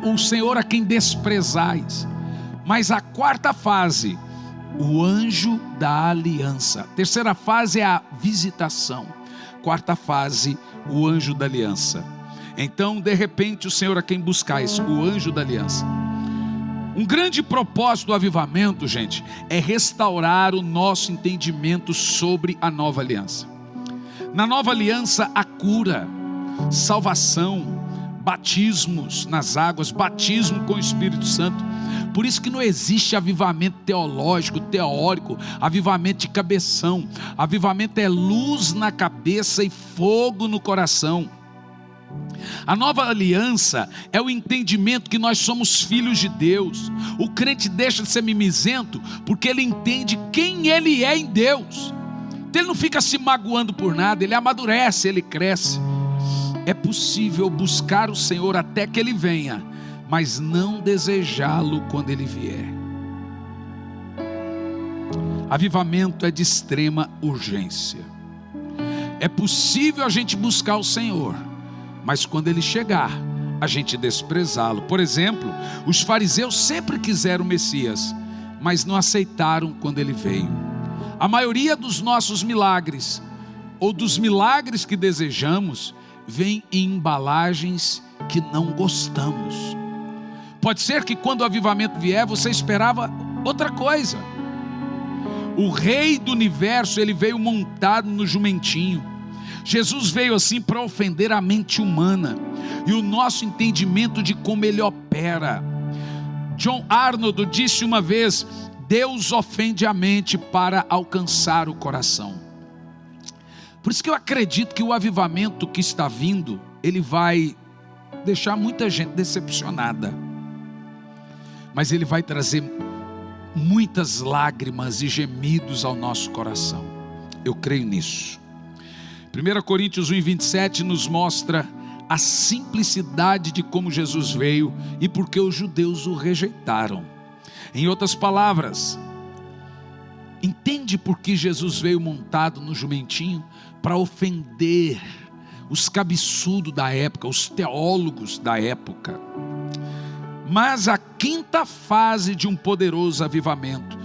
o Senhor a quem desprezais. Mas a quarta fase, o anjo da aliança. Terceira fase é a visitação. Quarta fase, o anjo da aliança. Então de repente o Senhor a quem buscais, o anjo da aliança. Um grande propósito do avivamento, gente, é restaurar o nosso entendimento sobre a nova aliança. Na nova aliança há cura, salvação, batismos nas águas, batismo com o Espírito Santo. Por isso que não existe avivamento teológico, teórico, avivamento de cabeção. Avivamento é luz na cabeça e fogo no coração. A nova aliança é o entendimento que nós somos filhos de Deus. O crente deixa de ser mimizento porque ele entende quem ele é em Deus. Então ele não fica se magoando por nada, ele amadurece, ele cresce. É possível buscar o Senhor até que Ele venha, mas não desejá-lo quando Ele vier. Avivamento é de extrema urgência. É possível a gente buscar o Senhor, mas quando Ele chegar, a gente desprezá-lo. Por exemplo, os fariseus sempre quiseram o Messias, mas não aceitaram quando Ele veio. A maioria dos nossos milagres, ou dos milagres que desejamos, vem em embalagens que não gostamos. Pode ser que quando o avivamento vier, você esperava outra coisa. O rei do universo, ele veio montado no jumentinho. Jesus veio assim para ofender a mente humana e o nosso entendimento de como ele opera. John Arnold disse uma vez: Deus ofende a mente para alcançar o coração. Por isso que eu acredito que o avivamento que está vindo, ele vai deixar muita gente decepcionada, mas ele vai trazer muitas lágrimas e gemidos ao nosso coração. Eu creio nisso. 1 Coríntios 1:27 nos mostra a simplicidade de como Jesus veio e porque os judeus o rejeitaram. Em outras palavras, entende por que Jesus veio montado no jumentinho? Para ofender os cabeçudos da época, os teólogos da época. Mas a quinta fase de um poderoso avivamento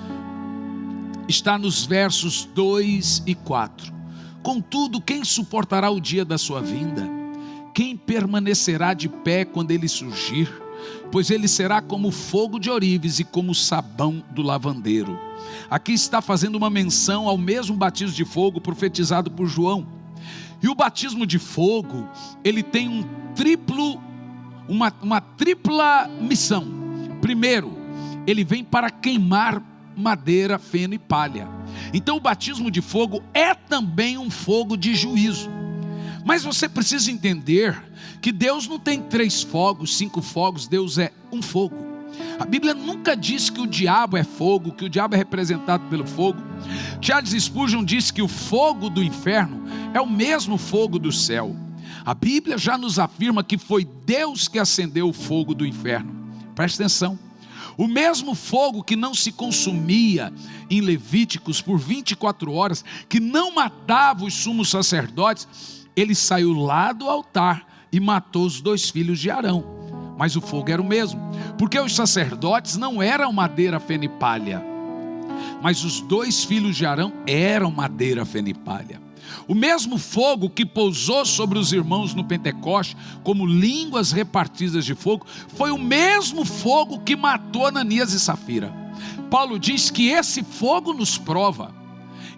está nos versos 2 e 4. Contudo, quem suportará o dia da sua vinda? Quem permanecerá de pé quando ele surgir? Pois ele será como fogo de ourives e como sabão do lavandeiro. Aqui está fazendo uma menção ao mesmo batismo de fogo profetizado por João. E o batismo de fogo, ele tem uma tripla missão. Primeiro, ele vem para queimar madeira, feno e palha. Então o batismo de fogo é também um fogo de juízo. Mas você precisa entender que Deus não tem 3 fogos, 5 fogos, Deus é um fogo. A Bíblia nunca diz que o diabo é fogo, que o diabo é representado pelo fogo. Charles Spurgeon disse que o fogo do inferno é o mesmo fogo do céu. A Bíblia já nos afirma que foi Deus que acendeu o fogo do inferno. Preste atenção. O mesmo fogo que não se consumia em Levíticos por 24 horas, que não matava os sumos sacerdotes, ele saiu lá do altar e matou os 2 filhos de Arão. Mas o fogo era o mesmo, porque os sacerdotes não eram madeira, feno e palha, mas os 2 filhos de Arão eram madeira, feno e palha. O mesmo fogo que pousou sobre os irmãos no Pentecoste, como línguas repartidas de fogo, foi o mesmo fogo que matou Ananias e Safira. Paulo diz que esse fogo nos prova.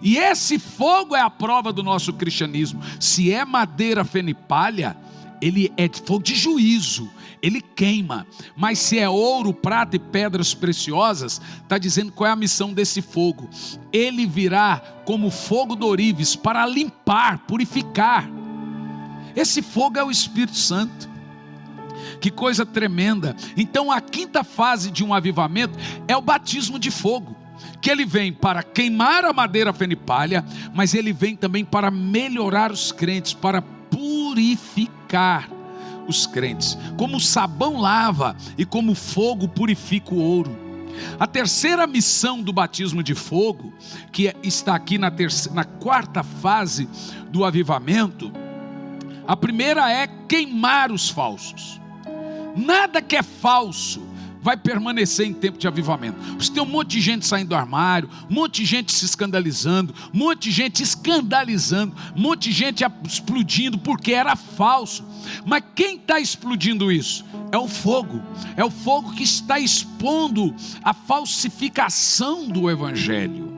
E esse fogo é a prova do nosso cristianismo. Se é madeira, feno e palha, ele é fogo de juízo, ele queima. Mas se é ouro, prata e pedras preciosas, está dizendo qual é a missão desse fogo. Ele virá como fogo do ourives para limpar, purificar. Esse fogo é o Espírito Santo. Que coisa tremenda. Então a quinta fase de um avivamento é o batismo de fogo, que ele vem para queimar a madeira, feno e palha, mas ele vem também para melhorar os crentes, para purificar os crentes, como o sabão lava e como o fogo purifica o ouro. A terceira missão do batismo de fogo, que está aqui na quarta fase do avivamento, a primeira é queimar os falsos. Nada que é falso vai permanecer em tempo de avivamento. Você tem um monte de gente saindo do armário, um monte de gente se escandalizando, um monte de gente escandalizando, um monte de gente explodindo porque era falso. Mas quem está explodindo isso? É o fogo que está expondo a falsificação do evangelho.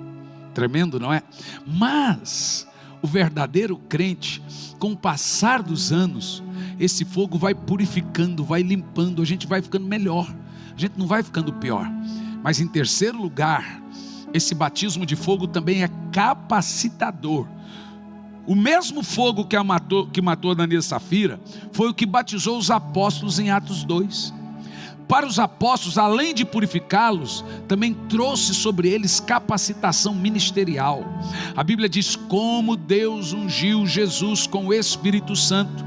Tremendo, não é? Mas o verdadeiro crente, com o passar dos anos, esse fogo vai purificando, vai limpando, a gente vai ficando melhor. A gente não vai ficando pior. Mas em terceiro lugar, esse batismo de fogo também é capacitador. O mesmo fogo que matou Ananias e Safira foi o que batizou os apóstolos em Atos 2. Para os apóstolos, além de purificá-los, também trouxe sobre eles capacitação ministerial. A Bíblia diz como Deus ungiu Jesus com o Espírito Santo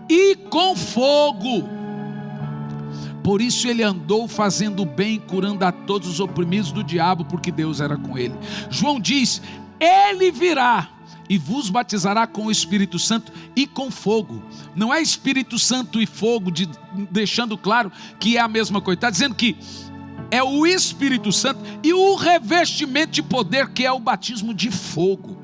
e com fogo. Por isso ele andou fazendo o bem, curando a todos os oprimidos do diabo, porque Deus era com ele. João diz, ele virá e vos batizará com o Espírito Santo e com fogo. Não é Espírito Santo e fogo, deixando claro que é a mesma coisa. Está dizendo que é o Espírito Santo e o revestimento de poder, que é o batismo de fogo.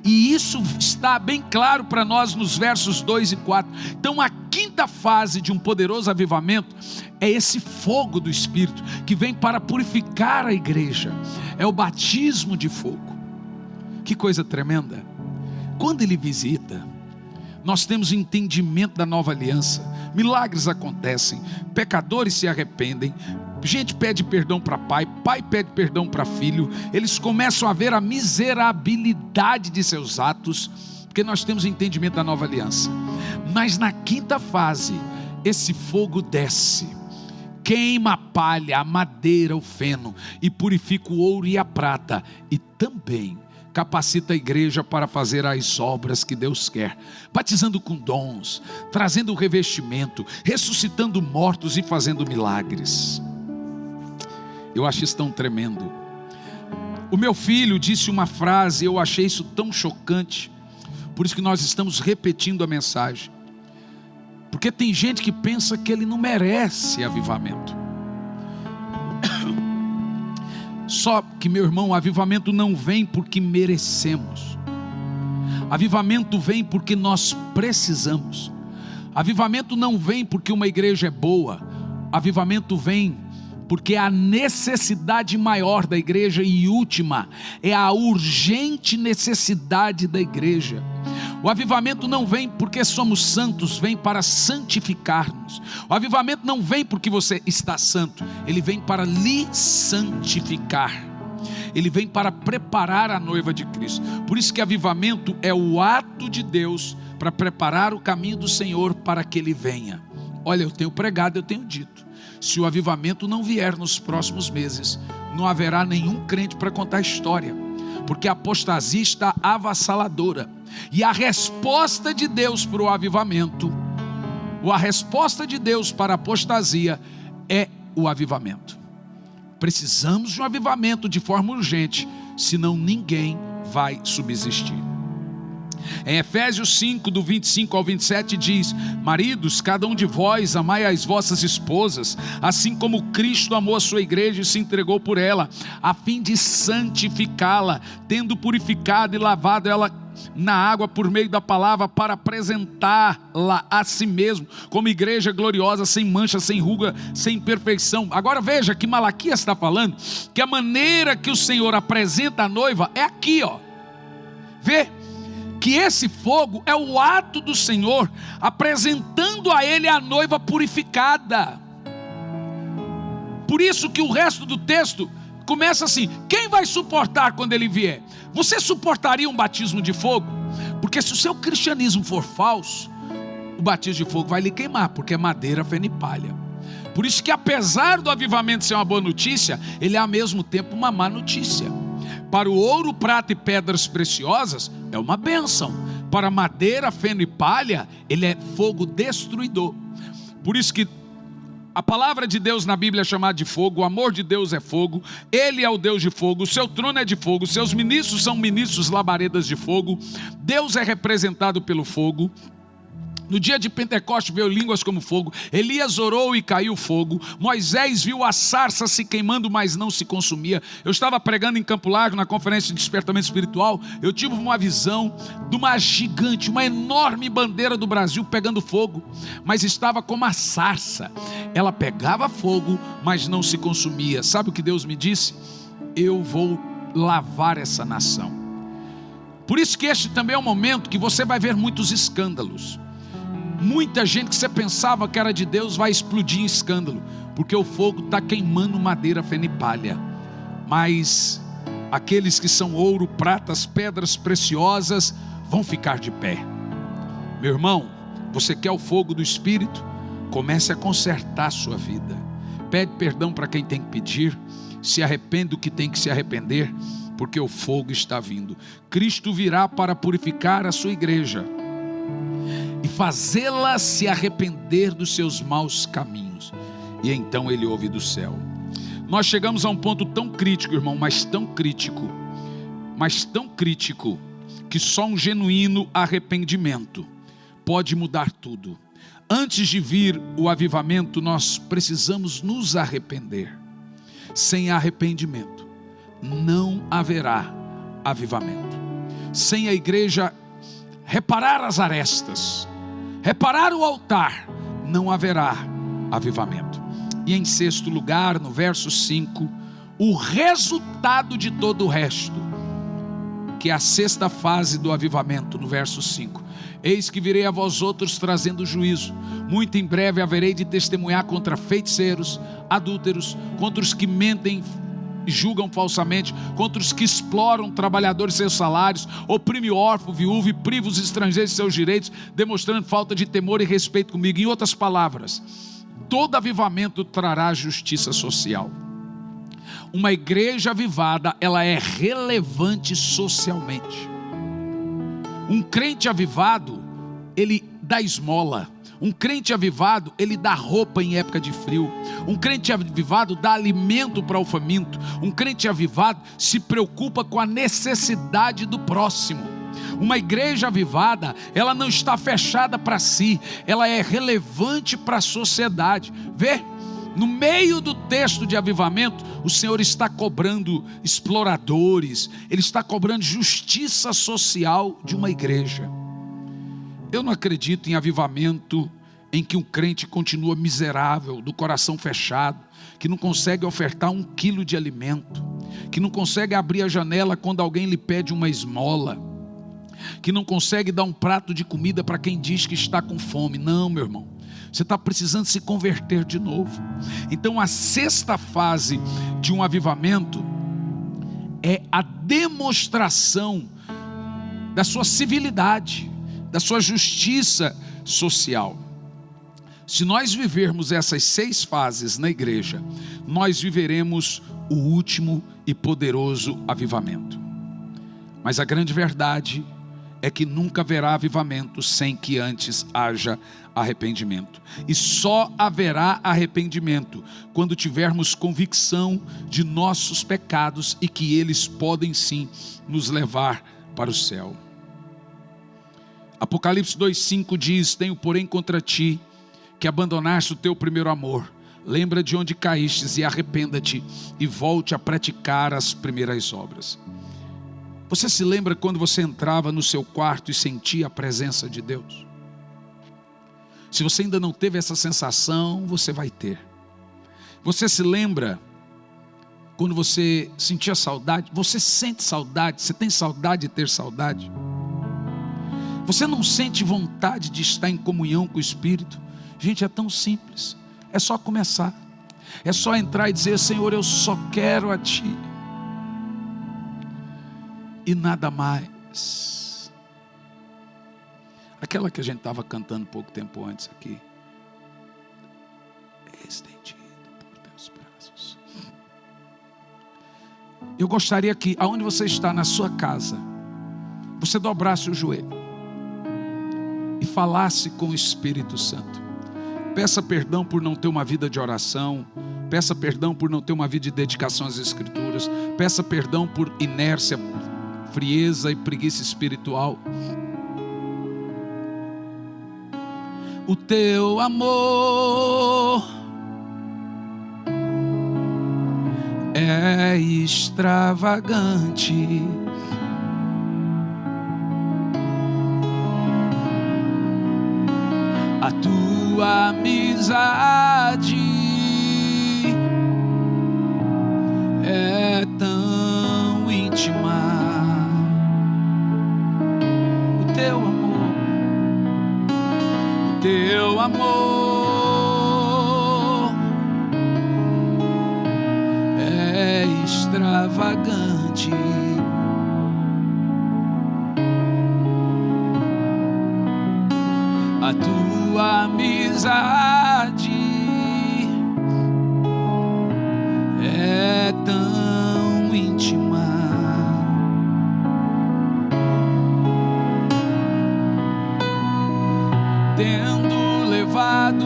E isso está bem claro para nós nos versos 2 e 4. Então a quinta fase de um poderoso avivamento é esse fogo do Espírito, que vem para purificar a igreja. É o batismo de fogo. Que coisa tremenda. Quando ele visita, nós temos entendimento da nova aliança. Milagres acontecem, pecadores se arrependem, gente pede perdão para pai, pai pede perdão para filho. Eles começam a ver a miserabilidade de seus atos, porque nós temos entendimento da nova aliança. Mas na quinta fase, esse fogo desce, queima a palha, a madeira, o feno, e purifica o ouro e a prata, e também capacita a igreja para fazer as obras que Deus quer, batizando com dons, trazendo o revestimento, ressuscitando mortos e fazendo milagres. Eu acho isso tão tremendo. O meu filho disse uma frase, eu achei isso tão chocante, por isso que nós estamos repetindo a mensagem, porque tem gente que pensa que ele não merece avivamento. Só que, meu irmão, o avivamento não vem porque merecemos. Avivamento vem porque nós precisamos. Avivamento não vem porque uma igreja é boa. Avivamento vem porque a necessidade maior da igreja e última é a urgente necessidade da igreja. O avivamento não vem porque somos santos, vem para santificar-nos. O avivamento não vem porque você está santo, ele vem para lhe santificar. Ele vem para preparar a noiva de Cristo. Por isso que avivamento é o ato de Deus para preparar o caminho do Senhor para que ele venha. Olha, eu tenho pregado, eu tenho dito, se o avivamento não vier nos próximos meses, não haverá nenhum crente para contar a história, porque a apostasia está avassaladora. E a resposta de Deus para o avivamento, ou a resposta de Deus para a apostasia, é o avivamento. Precisamos de um avivamento de forma urgente, senão ninguém vai subsistir. Em Efésios 5, do 25 ao 27 diz: maridos, cada um de vós amai as vossas esposas, assim como Cristo amou a sua igreja e se entregou por ela, a fim de santificá-la, tendo purificado e lavado ela na água por meio da palavra para apresentá-la a si mesmo como igreja gloriosa, sem mancha, sem ruga, sem imperfeição. Agora veja que Malaquias está falando que a maneira que o Senhor apresenta a noiva é aqui, ó. Vê que esse fogo é o ato do Senhor apresentando a ele a noiva purificada. Por isso que o resto do texto começa assim: quem vai suportar quando ele vier? Você suportaria um batismo de fogo? Porque se o seu cristianismo for falso, o batismo de fogo vai lhe queimar, porque é madeira, feno e palha. Por isso que apesar do avivamento ser uma boa notícia, ele é ao mesmo tempo uma má notícia. Para o ouro, prata e pedras preciosas, é uma bênção. Para madeira, feno e palha, ele é fogo destruidor. Por isso que a palavra de Deus na Bíblia é chamada de fogo, o amor de Deus é fogo, Ele é o Deus de fogo, o seu trono é de fogo, seus ministros são ministros labaredas de fogo, Deus é representado pelo fogo. No dia de Pentecoste veio línguas como fogo, Elias orou e caiu fogo, Moisés viu a sarça se queimando, mas não se consumia. Eu estava pregando em Campo Largo, na conferência de despertamento espiritual, eu tive uma visão de uma gigante, uma enorme bandeira do Brasil pegando fogo, mas estava como a sarça, ela pegava fogo, mas não se consumia. Sabe o que Deus me disse? Eu vou lavar essa nação. Por isso que este também é um momento que você vai ver muitos escândalos. Muita gente que você pensava que era de Deus vai explodir em escândalo, porque o fogo está queimando madeira, feno e palha. Mas aqueles que são ouro, pratas, pedras preciosas vão ficar de pé. Meu irmão, você quer o fogo do Espírito? Comece a consertar a sua vida. Pede perdão para quem tem que pedir, se arrepende do que tem que se arrepender, porque o fogo está vindo. Cristo virá para purificar a sua igreja e fazê-la se arrepender dos seus maus caminhos, e então ele ouve do céu. Nós chegamos a um ponto tão crítico, irmão, mas tão crítico, que só um genuíno arrependimento pode mudar tudo. Antes de vir o avivamento, nós precisamos nos arrepender. Sem arrependimento não haverá avivamento. Sem a igreja reparar as arestas, reparar o altar, não haverá avivamento. E em sexto lugar, no verso 5, o resultado de todo o resto, que é a sexta fase do avivamento, no verso 5. Eis que virei a vós outros trazendo juízo, muito em breve haverei de testemunhar contra feiticeiros, adúlteros, contra os que mentem e julgam falsamente, contra os que exploram trabalhadores seus salários, oprime o órfão, viúvo e priva os estrangeiros de seus direitos, demonstrando falta de temor e respeito comigo. Em outras palavras, todo avivamento trará justiça social. Uma igreja avivada, ela é relevante socialmente. Um crente avivado, ele dá esmola. Um crente avivado, ele dá roupa em época de frio. Um crente avivado dá alimento para o faminto. Um crente avivado se preocupa com a necessidade do próximo. Uma igreja avivada, ela não está fechada para si, ela é relevante para a sociedade. Vê, no meio do texto de avivamento, o Senhor está cobrando exploradores, Ele está cobrando justiça social de uma igreja. Eu não acredito em avivamento em que um crente continua miserável, do coração fechado, que não consegue ofertar 1 quilo de alimento, que não consegue abrir a janela quando alguém lhe pede uma esmola, que não consegue dar um prato de comida para quem diz que está com fome. Não, meu irmão, você está precisando se converter de novo. Então a sexta fase de um avivamento é a demonstração da sua civilidade, da sua justiça social. Se nós vivermos essas 6 fases na igreja, nós viveremos o último e poderoso avivamento. Mas a grande verdade é que nunca haverá avivamento sem que antes haja arrependimento. E só haverá arrependimento quando tivermos convicção de nossos pecados e que eles podem sim nos levar para o céu. Apocalipse 2,5 diz: tenho porém contra ti que abandonaste o teu primeiro amor. Lembra de onde caístes e arrependa-te e volte a praticar as primeiras obras. Você se lembra quando você entrava no seu quarto e sentia a presença de Deus? Se você ainda não teve essa sensação, você vai ter. Você se lembra quando você sentia saudade? Você sente saudade? Você tem saudade de ter saudade? Você não sente vontade de estar em comunhão com o Espírito? Gente, é tão simples. É só começar. É só entrar e dizer: Senhor, eu só quero a Ti. E nada mais. Aquela que a gente estava cantando pouco tempo antes aqui. Estendido por Teus braços. Eu gostaria que, aonde você está na sua casa, você dobrasse o joelho e falasse com o Espírito Santo. Peça perdão por não ter uma vida de oração. Peça perdão por não ter uma vida de dedicação às Escrituras. Peça perdão por inércia, frieza e preguiça espiritual. O Teu amor é extravagante. A Tua amizade é tão íntima. O Teu amor é extravagante. A Tua amizade é tão íntima. Tendo levado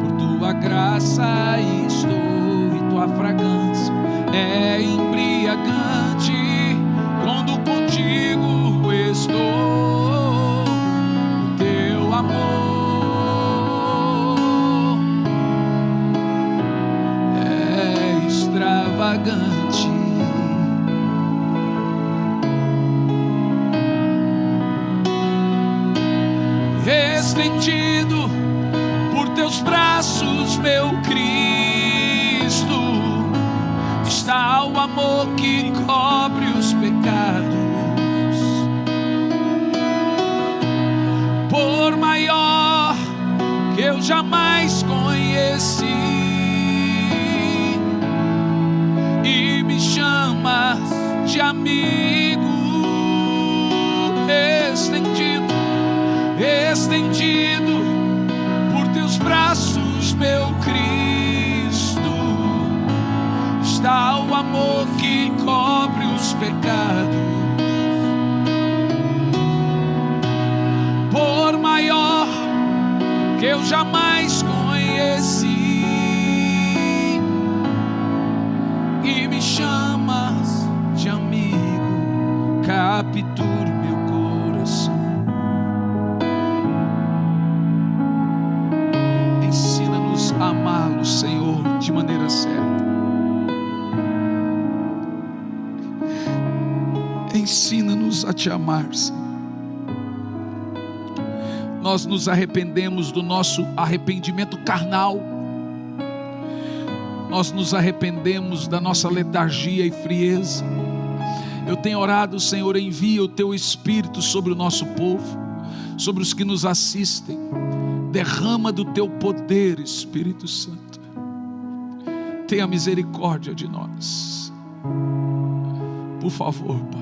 por Tua graça estou, e Tua fragrância é embriagante. Quando contigo estou, extravagante. Estendido por Teus braços, meu Cristo, está o amor que cobre os pecados. Por maior que eu jamais conheci, e me chamas de amigo. Estendido por Teus braços, meu Cristo, está o amor que cobre os pecados. Por maior que eu jamais conheci, e me chamas de amigo, captura meu coração. Ensina-nos a amá-lo, Senhor, de maneira certa. Ensina-nos a Te amar, Senhor. Nós nos arrependemos do nosso arrependimento carnal. Nós nos arrependemos da nossa letargia e frieza. Eu tenho orado, Senhor, envia o Teu Espírito sobre o nosso povo, sobre os que nos assistem. Derrama do Teu poder, Espírito Santo. Tenha misericórdia de nós. Por favor, Pai.